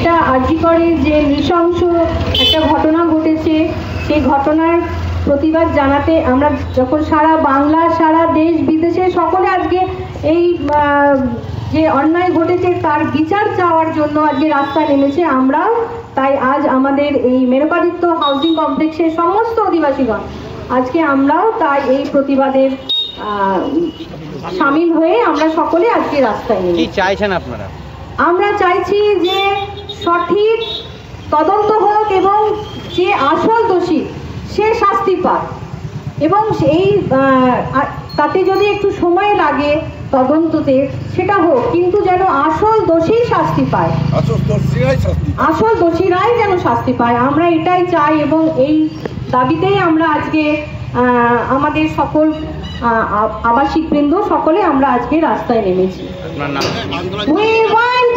যেটা আরজি করে যে নৃশংস একটা ঘটনা ঘটেছে, সেই ঘটনার প্রতিবাদ জানাতে আমরা যখন সারা বাংলা, সারা দেশ বিদেশে সকলে আজকে এই যে অন্যায় ঘটেছে তার বিচার চাওয়ার জন্য আজকে রাস্তায় নেমেছে, আমরাও তাই আজ আমাদের এই মেরপাদিত্য হাউজিং কমপ্লেক্সের সমস্ত অধিবাসীগণ আজকে আমরাও তাই এই প্রতিবাদের সামিল হয়ে আমরা সকলে আজকে রাস্তায় নেমেছি। কি চাইছেন আপনারা? আমরা চাইছি যে সঠিক তদন্ত হোক এবং যে আসল দোষী সে শাস্তি পায়, এবং এই তাতে যদি একটু সময় লাগে তদন্ততে সেটা হোক, কিন্তু যেন আসল দোষী শাস্তি পায়, আসল দোষীরাই যেন শাস্তি পায়, আমরা এটাই চাই। এবং এই দাবিতেই আমরা আজকে আমাদের সকল আবাসিক বৃন্দ সকলে আমরা আজকে রাস্তায় নেমেছি। We want